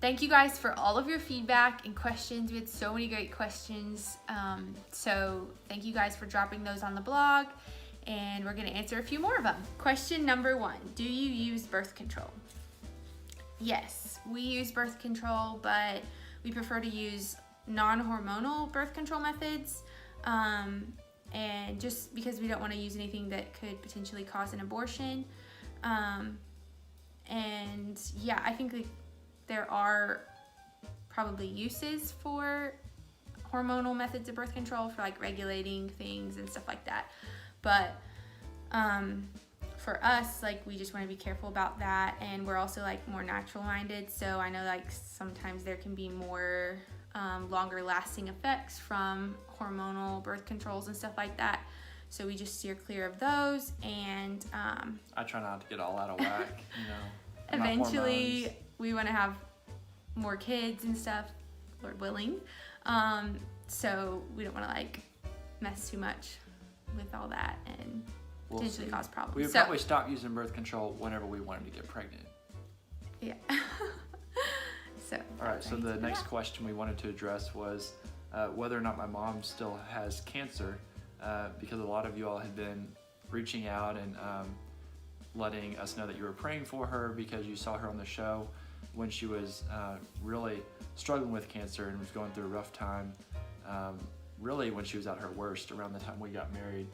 thank you guys for all of your feedback and questions. We had so many great questions. So thank you guys for dropping those on the blog, and we're gonna answer a few more of them. Question number 1, do you use birth control? Yes, we use birth control, but we prefer to use non-hormonal birth control methods. And just because we don't want to use anything that could potentially cause an abortion. And yeah, I think there are probably uses for hormonal methods of birth control for like regulating things and stuff like that. But for us, like, we just want to be careful about that, and we're also like more natural minded. So I know like sometimes there can be more longer lasting effects from hormonal birth controls and stuff like that. So we just steer clear of those, and I try not to get all out of whack, eventually we want to have more kids and stuff, Lord willing. So we don't want to like mess too much with all that and potentially cause problems. We would probably stop using birth control whenever we wanted to get pregnant. Yeah. All right, so the next question we wanted to address was whether or not my mom still has cancer, because a lot of you all had been reaching out and letting us know that you were praying for her because you saw her on the show when she was really struggling with cancer and was going through a rough time, really when she was at her worst around the time we got married.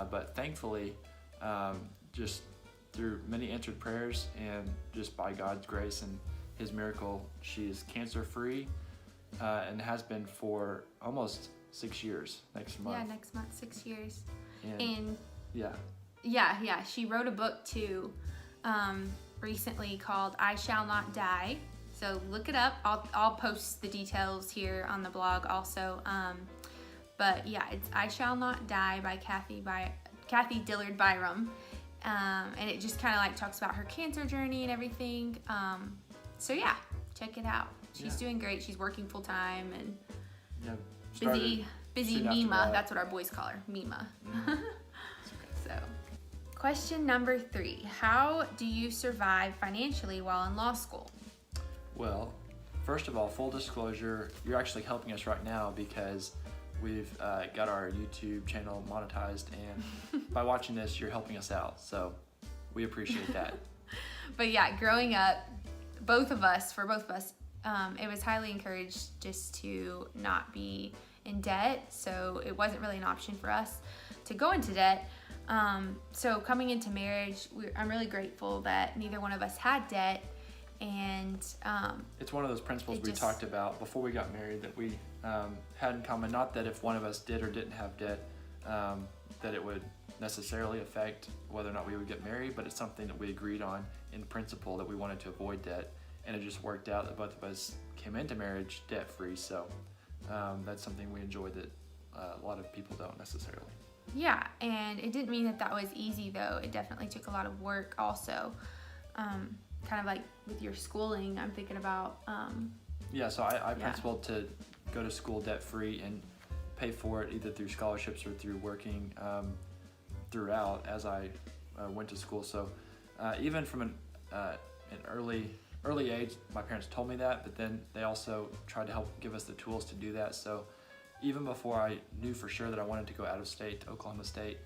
But thankfully, just through many answered prayers and just by God's grace and His miracle, she is cancer-free and has been for almost 6 years next month. Yeah, next month, 6 years. And yeah. She wrote a book too recently called I Shall Not Die. So look it up. I'll post the details here on the blog also. But yeah, it's I Shall Not Die by Kathy Dillard Byram. And it just kind of like talks about her cancer journey and everything. So yeah, check it out. She's doing great. She's working full time and busy Mima. That's what our boys call her, Mima. So, question number 3: how do you survive financially while in law school? Well, first of all, full disclosure, you're actually helping us right now because we've got our YouTube channel monetized, and by watching this, you're helping us out. So we appreciate that. But yeah, growing up, for both of us, it was highly encouraged just to not be in debt. So it wasn't really an option for us to go into debt. So coming into marriage, I'm really grateful that neither one of us had debt. And it's one of those principles we talked about before we got married that we had in common. Not that if one of us did or didn't have debt, that it would necessarily affect whether or not we would get married, but it's something that we agreed on in principle that we wanted to avoid debt. And it just worked out that both of us came into marriage debt-free. So that's something we enjoy that a lot of people don't necessarily. Yeah, and it didn't mean that was easy, though. It definitely took a lot of work also. Kind of like with your schooling, I'm thinking about... So I principled to go to school debt-free and pay for it either through scholarships or through working throughout as I went to school. So even from an early age, my parents told me that, but then they also tried to help give us the tools to do that. So even before I knew for sure that I wanted to go out of state to Oklahoma State,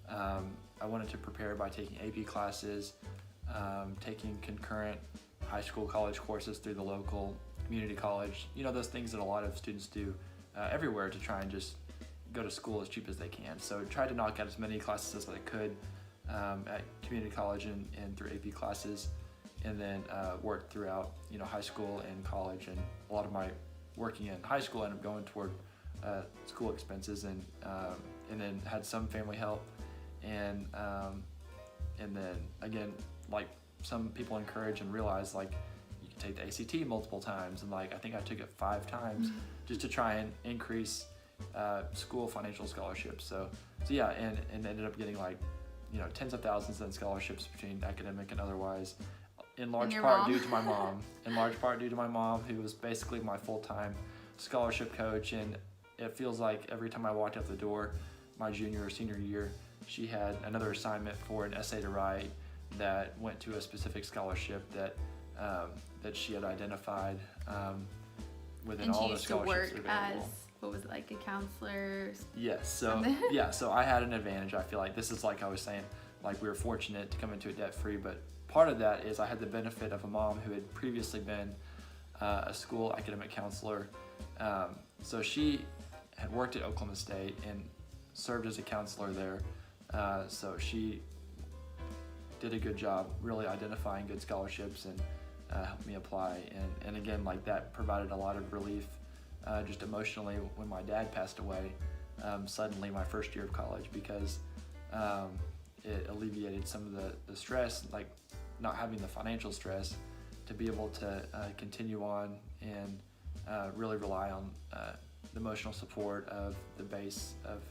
I wanted to prepare by taking AP classes, taking concurrent high school, college courses through the local community college. Those things that a lot of students do everywhere to try and just go to school as cheap as they can. So I tried to knock out as many classes as I could at community college and through AP classes, and then worked throughout high school and college. And a lot of my working in high school ended up going toward school expenses, and then had some family help, and then again, like some people encourage and realize, like, you can take the ACT multiple times, and like I think I took it 5 times just to try and increase school financial scholarships. So yeah, and ended up getting like tens of thousands in scholarships between academic and otherwise. In large part due to my mom, who was basically my full-time scholarship coach. And it feels like every time I walked out the door my junior or senior year, she had another assignment for an essay to write that went to a specific scholarship that that she had identified within And she all the used to scholarships work available. as, what was it, like a counselor? Yes, so so I had an advantage. I feel like this is like I was saying, like we were fortunate to come into it debt free, but part of that is I had the benefit of a mom who had previously been a school academic counselor. So she had worked at Oklahoma State and served as a counselor there. So she did a good job really identifying good scholarships and helped me apply. And again, like that provided a lot of relief just emotionally when my dad passed away suddenly my first year of college, because it alleviated some of the stress, like not having the financial stress, to be able to continue on and really rely on the emotional support of the base of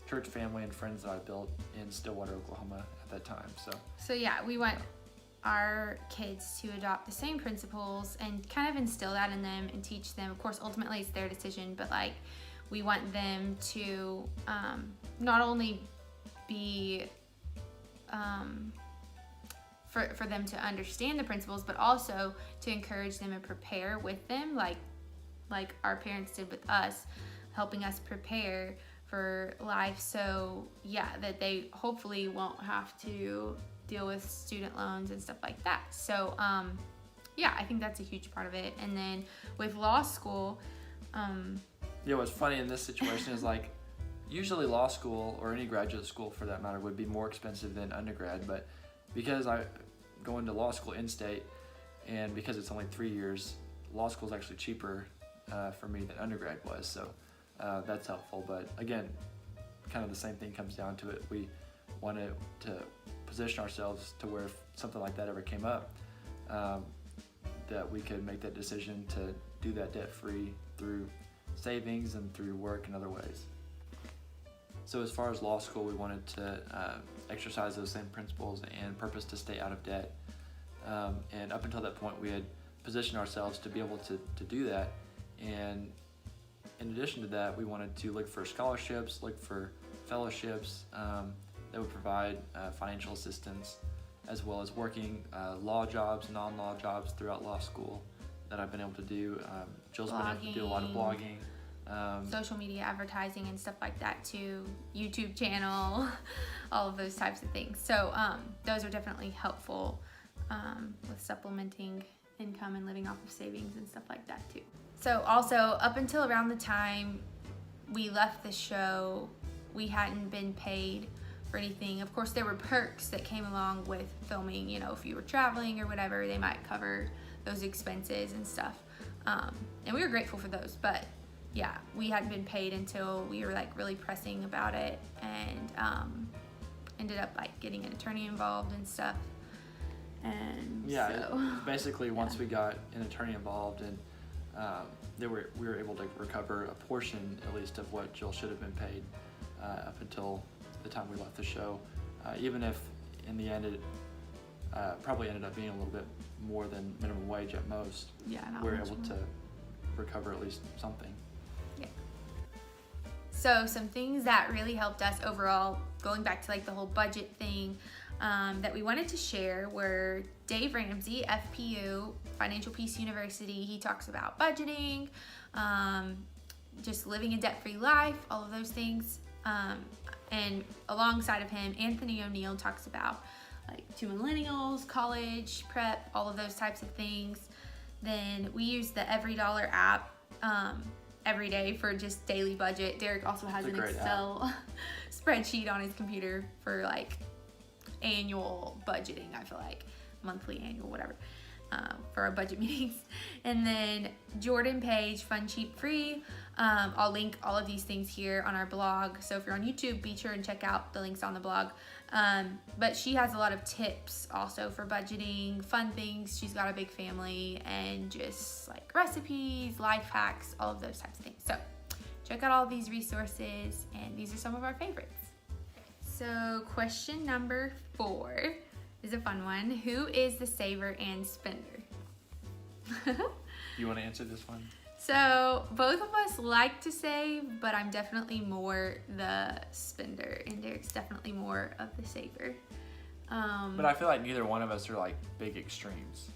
church family and friends that I built in Stillwater, Oklahoma at that time. So yeah, we want our kids to adopt the same principles and kind of instill that in them and teach them. Of course, ultimately it's their decision, but like we want them to not only be for them to understand the principles, but also to encourage them and prepare with them, like our parents did with us, helping us prepare for life. So yeah, that they hopefully won't have to deal with student loans and stuff like that. So yeah, I think that's a huge part of it. And then with law school, yeah, what's funny in this situation is like usually law school or any graduate school for that matter would be more expensive than undergrad, but because I go into law school in-state and because it's only 3 years, law school is actually cheaper for me than undergrad was. So that's helpful. But again, kind of the same thing comes down to it. We wanted to position ourselves to where if something like that ever came up, that we could make that decision to do that debt-free through savings and through work and other ways. So as far as law school, we wanted to exercise those same principles and purpose to stay out of debt. And up until that point, we had positioned ourselves to be able to do that. And in addition to that, we wanted to look for scholarships, look for fellowships that would provide financial assistance, as well as working law jobs, non-law jobs throughout law school that I've been able to do. Jill's been able to do a lot of blogging. Social media advertising and stuff like that too, YouTube channel, all of those types of things. So those are definitely helpful with supplementing income and living off of savings and stuff like that too. So also up until around the time we left the show, we hadn't been paid for anything. Of course, there were perks that came along with filming. You know, if you were traveling or whatever, they might cover those expenses and stuff. And we were grateful for those, but yeah, we hadn't been paid until we were like really pressing about it, and ended up like getting an attorney involved and stuff. And yeah, so, basically once we got an attorney involved, and we were able to recover a portion at least of what Jill should have been paid up until the time we left the show, even if in the end it probably ended up being a little bit more than minimum wage at most. yeah, not We were much able more. to recover at least something. Yeah. So some things that really helped us overall, going back to like the whole budget thing, that we wanted to share were Dave Ramsey, FPU, Financial Peace University. He talks about budgeting, just living a debt-free life, all of those things. And alongside of him, Anthony O'Neill talks about like to millennials, college, prep, all of those types of things. Then we use the Every Dollar app every day for just daily budget. Derrick also has It's a an great Excel spreadsheet on his computer for like annual budgeting, I feel like monthly, annual, whatever, for our budget meetings. And then Jordan Page, Fun Cheap Free. I'll link all of these things here on our blog, so if you're on YouTube, be sure and check out the links on the blog. But she has a lot of tips also for budgeting, fun things. She's got a big family, and just like recipes, life hacks, all of those types of things. So check out all these resources, and these are some of our favorites. So question number 4 is a fun one. Who is the saver and spender? You want to answer this one? So both of us like to save, but I'm definitely more the spender, and Derrick's definitely more of the saver. But I feel like neither one of us are like big extremes.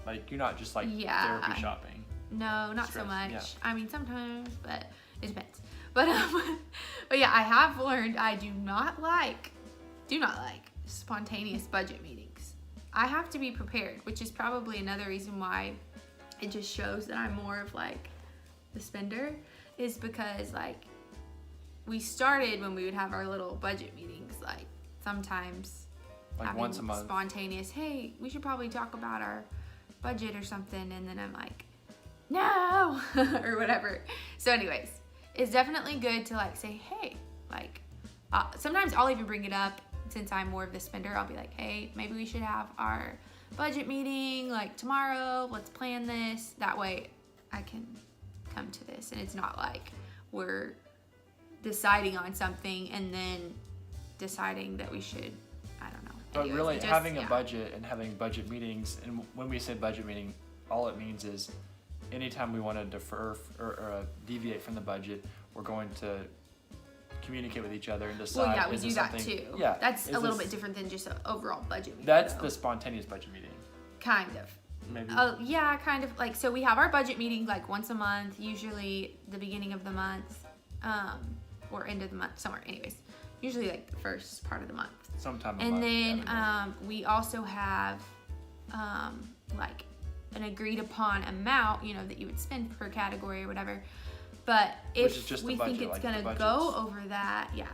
Like you're not just like Yeah. therapy shopping. No, not so Stress, much. yeah. I mean, sometimes, but it depends. But but yeah, I have learned I do not like spontaneous budget meetings. I have to be prepared, which is probably another reason why it just shows that I'm more of like the spender, is because like we started when we would have our little budget meetings, like sometimes Like having once a month. spontaneous, hey, we should probably talk about our budget or something, and then I'm like, no, or whatever. So anyways, it's definitely good to like say, hey, like sometimes I'll even bring it up, since I'm more of the spender. I'll be like, hey, maybe we should have our budget meeting like tomorrow, let's plan this, that way I can come to this, and it's not like we're deciding on something and then deciding that we should, I don't know. But Anyways, really, it just- having yeah. a budget and having budget meetings, and when we say budget meeting, all it means is anytime we want to defer or deviate from the budget, we're going to communicate with each other and decide. Well, yeah, we is do this that something- too. Yeah, That's is a little this- bit different than just an overall budget meeting. That's though. the spontaneous budget meeting. Kind of. Maybe. Oh, yeah, kind of. Like, so we have our budget meeting like once a month, usually the beginning of the month, or end of the month, somewhere. Anyways, usually like the first part of the month. Sometime. And then we also have like an agreed upon amount, that you would spend per category or whatever. But Which is if just the we budget, think it's like the gonna budgets. go over that, yeah,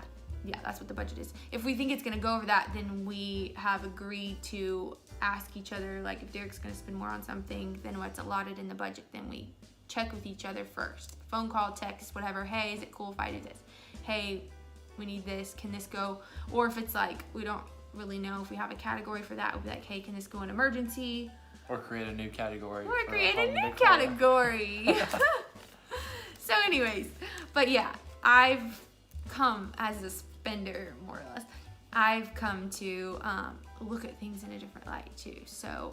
that's what the budget is. If we think it's gonna go over that, then we have agreed to ask each other, like if Derrick's gonna spend more on something than what's allotted in the budget, then we check with each other first. Phone call, text, whatever. Hey, is it cool if I do this? Hey, we need this. Can this go? Or if it's like we don't really know if we have a category for that, we'll be like, hey, can this go in emergency? Or create a new category. Or for create a home new decor. category. So anyways, but yeah, I've come as a spender, more or less. I've come to look at things in a different light too. So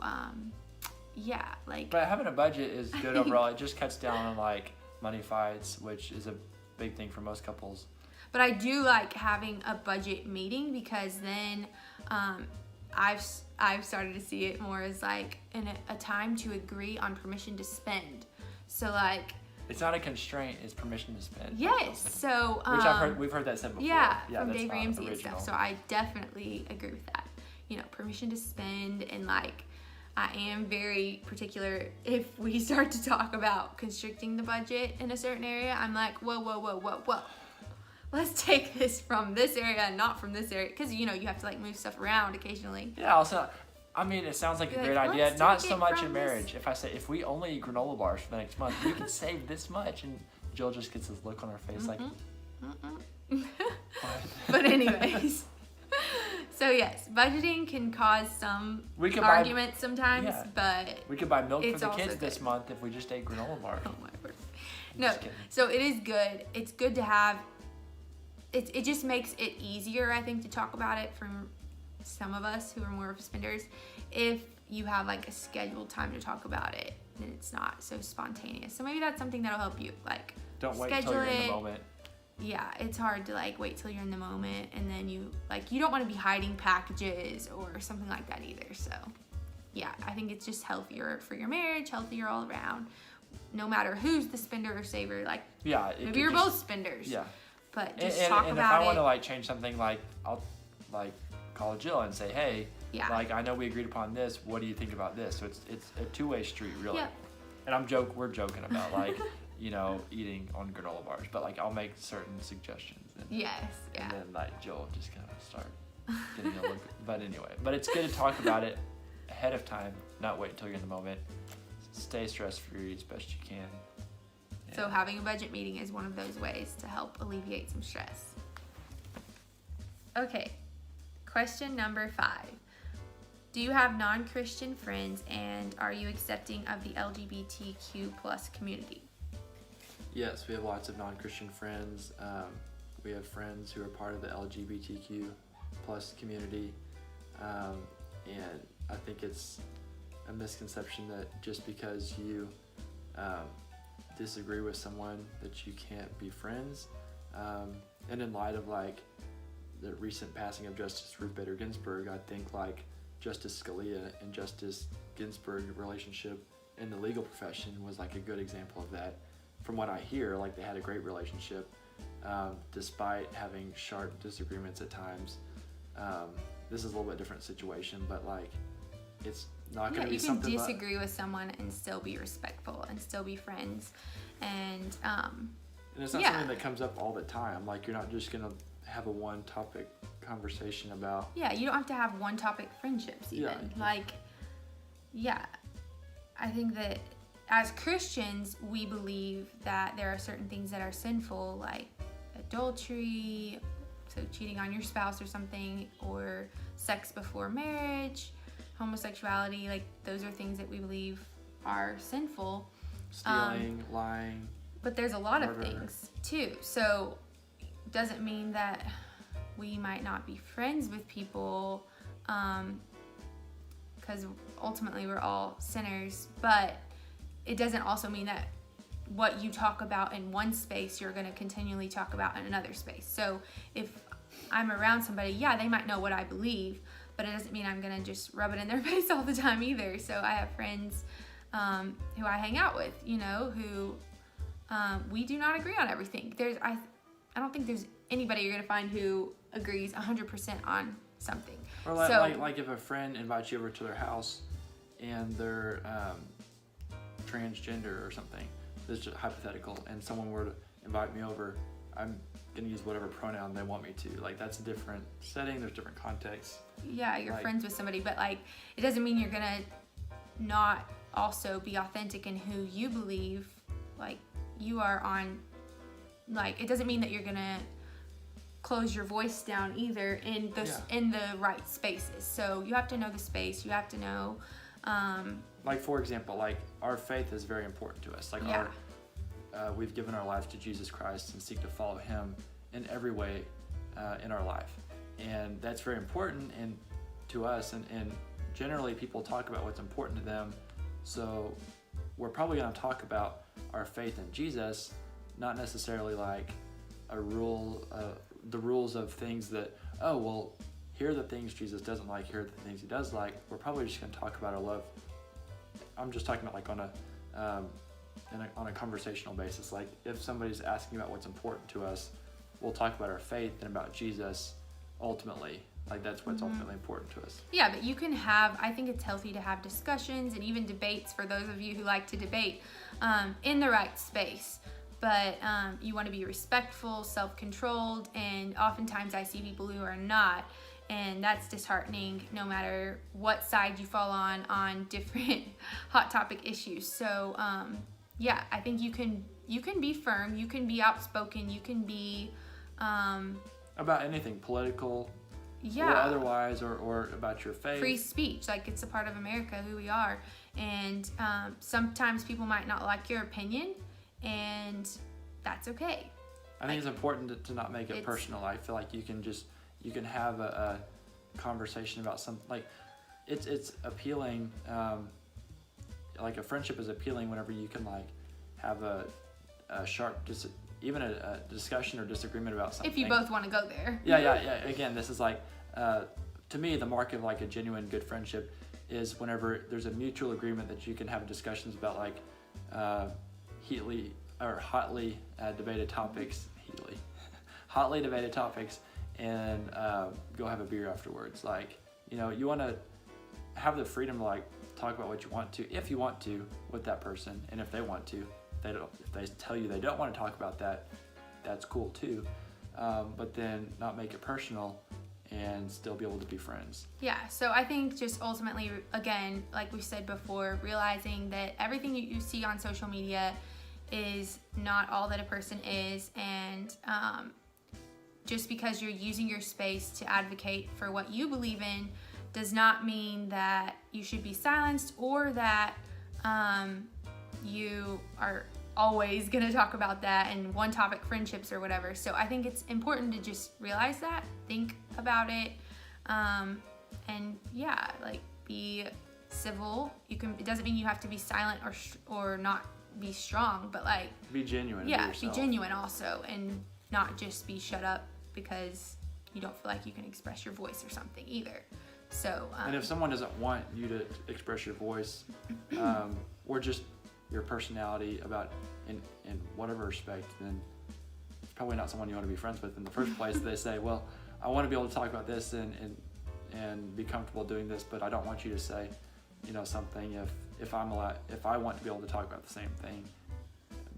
yeah, like. But having a budget is good overall. It just cuts down on like money fights, which is a big thing for most couples. But I do like having a budget meeting, because then I've started to see it more as like a time to agree on permission to spend. So like. It's not a constraint; it's permission to spend. Yes. So. Which we've heard that said before. Yeah, from that's Dave not Ramsey and original. stuff. So I definitely agree with that. Permission to spend, and like I am very particular if we start to talk about constricting the budget in a certain area. I'm like, whoa. Let's take this from this area and not from this area, because you have to like move stuff around occasionally. Yeah. Also, I mean, it sounds like a You're great like, idea. "Let's Not take so it much from in marriage. If I say if we only eat granola bars for the next month, we can save this much, and Jill just gets this look on her face like, what? But anyways. So yes, budgeting can cause some We could buy- arguments sometimes, yeah. but We could buy milk for It's the also kids this good. month if we just ate granola bars. oh my word. No, Just kidding. so it is good. It's good to have. It just makes it easier, I think, to talk about it from some of us who are more of spenders. If you have like a scheduled time to talk about it, then it's not so spontaneous. So maybe that's something that'll help you. Like, Don't wait schedule until you're in it. the moment. Yeah, it's hard to like wait till you're in the moment, and then you don't want to be hiding packages or something like that either. So yeah, I think it's just healthier for your marriage, healthier all around. No matter who's the spender or saver, like Yeah. It maybe could you're just- both spenders. Yeah. But just And talk if about I want to it. like change something, like I'll like call Jill and say, hey, Yeah. like I know we agreed upon this. What do you think about this? So it's a two-way street, really. Yeah. And we're joking about like eating on granola bars, but like I'll make certain suggestions. Yes. Yeah. And then like Jill just kind of start getting a look. But anyway, it's good to talk about it ahead of time, not wait until you're in the moment. Stay stress-free as best you can. So And having a budget meeting is one of those ways to help alleviate some stress. Okay, question number 5. Do you have non-Christian friends, and are you accepting of the LGBTQ plus community? yes, we have lots of non-Christian friends. We have friends who are part of the LGBTQ plus community. And I think it's a misconception that just because you disagree with someone that you can't be friends. And in light of like the recent passing of Justice Ruth Bader Ginsburg, I think like Justice Scalia and Justice Ginsburg relationship in the legal profession was like a good example of that. From what I hear, like they had a great relationship, despite having sharp disagreements at times. This is a little bit different situation, but like it's not going to be something. You can disagree with someone and still be respectful and still be friends, and it's not something that comes up all the time. Like you're not just going to have a one topic conversation about. Yeah, you don't have to have one topic friendships even. I think that as Christians, we believe that there are certain things that are sinful, like adultery, so cheating on your spouse or something, or sex before marriage, homosexuality. Like those are things that we believe are sinful. Stealing, lying. But there's a lot murder. of things too. So doesn't mean that we might not be friends with people, because ultimately we're all sinners. But it doesn't also mean that what you talk about in one space, you're going to continually talk about in another space. So if I'm around somebody, they might know what I believe, but it doesn't mean I'm going to just rub it in their face all the time either. So I have friends who I hang out with, who we do not agree on everything. I don't think there's anybody you're going to find who agrees 100% on something. Or like if a friend invites you over to their house and they're transgender or something, this is just hypothetical, and someone were to invite me over, I'm gonna use whatever pronoun they want me to. Like that's a different setting, there's different contexts. Yeah, you're friends with somebody, but like it doesn't mean you're gonna not also be authentic in who you believe like you are on. Like it doesn't mean that you're gonna close your voice down either in the right spaces. So you have to know the space, you have to know like for example, like our faith is very important to us. Like we've given our lives to Jesus Christ and seek to follow him in every way in our life, and that's very important to us, and generally people talk about what's important to them, so we're probably going to talk about our faith in Jesus, not necessarily like a rule, the rules of things that, here are the things Jesus doesn't like, here are the things he does like. We're probably just going to talk about our love. I'm just talking about like on a conversational basis. Like if somebody's asking about what's important to us, we'll talk about our faith and about Jesus ultimately. Like that's what's ultimately important to us. Yeah, but you can I think it's healthy to have discussions and even debates for those of you who like to debate in the right space. But you want to be respectful, self-controlled, and oftentimes I see people who are not, and that's disheartening no matter what side you fall on different hot topic issues. So I think you can be firm, you can be outspoken, you can be about anything political or otherwise, or about your faith. Free speech, like it's a part of America, who we are, and sometimes people might not like your opinion, and that's okay. I think it's important to not make it personal. I feel like you can have a conversation about something, like it's appealing, like a friendship is appealing whenever you can like have a sharp even a discussion or disagreement about something. If you both want to go there. Yeah. Again, this is like, to me, the mark of like a genuine good friendship is whenever there's a mutual agreement that you can have discussions about like hotly debated topics, and go have a beer afterwards. Like, you want to have the freedom to like talk about what you want to, if you want to, with that person, and if they want to. If they tell you they don't want to talk about that, that's cool too. But then not make it personal and still be able to be friends. Yeah, so I think just ultimately, again, like we said before, realizing that everything you see on social media is not all that a person is, and just because you're using your space to advocate for what you believe in does not mean that you should be silenced, or that you are always going to talk about that and one topic friendships or whatever. So I think it's important to just realize that, think about it, and like be civil. It doesn't mean you have to be silent or not be strong, but like be genuine. Yeah, be genuine also, and not just be shut up because you don't feel like you can express your voice or something either. So and if someone doesn't want you to express your voice, or just your personality about in whatever respect, then it's probably not someone you want to be friends with in the first place. They say, well, I want to be able to talk about this and be comfortable doing this, but I don't want you to say, something if I want to be able to talk about the same thing,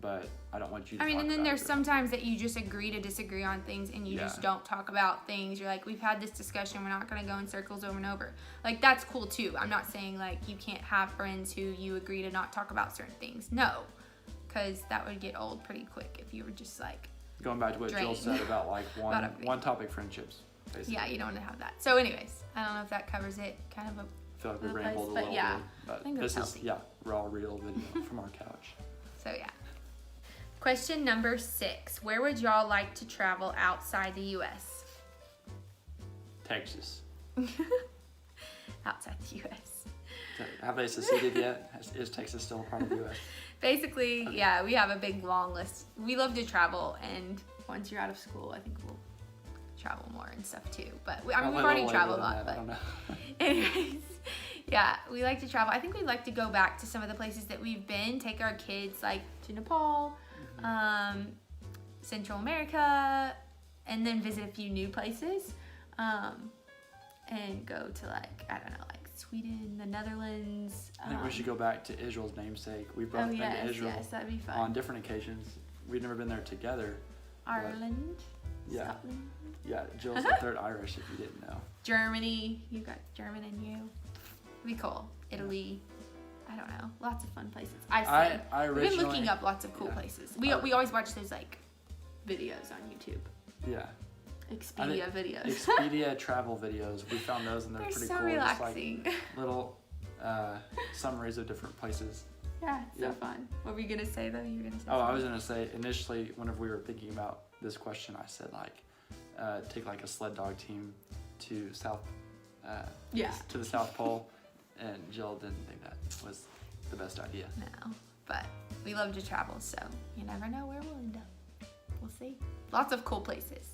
but I don't want you to talk and then about there's it. sometimes that you just agree to disagree on things and you just don't talk about things. You're like, we've had this discussion, we're not going to go in circles over and over. Like, that's cool too. I'm not saying like you can't have friends who you agree to not talk about certain things. No, because that would get old pretty quick if you were just like going back to what Jill said about like one topic friendships, basically. Yeah, you don't want to have that. So anyways, I don't know if that covers it. Kind of a I feel like we rambled a little bit, but this is raw, real video from our couch. So yeah. Question number 6. Where would y'all like to travel outside the U.S.? Texas. Outside the U.S. Have they seceded yet? Is Texas still a part of the U.S.? Basically, yeah, we have a big long list. We love to travel, and once you're out of school, I think we'll travel more and stuff too. But we've already traveled a lot. But I don't know. anyways, yeah, we like to travel. I think we'd like to go back to some of the places that we've been. Take our kids like to Nepal, Central America, and then visit a few new places, and go to like Sweden, the Netherlands. I think we should go back to Israel's namesake. We've both been to Israel that'd be fun. on different occasions. We've never been there together. Ireland, yeah, Scotland. Yeah, Jill's the third Irish, if you didn't know. Germany, you got German in you. It'd be cool. Italy. I don't know. Lots of fun places. I We've been looking up lots of cool places. We always watch those like videos on YouTube. Yeah. Expedia videos. Expedia travel videos. We found those and they're pretty so cool. relaxing. Just like little summaries of different places. Yeah, it's so fun. What were you gonna say though? You were gonna say. I was gonna say initially, whenever we were thinking about this question, I said like take like a sled dog team to to the South Pole, and Jill didn't think that was the best idea. No, but we love to travel, so you never know where we'll end up. We'll see. Lots of cool places.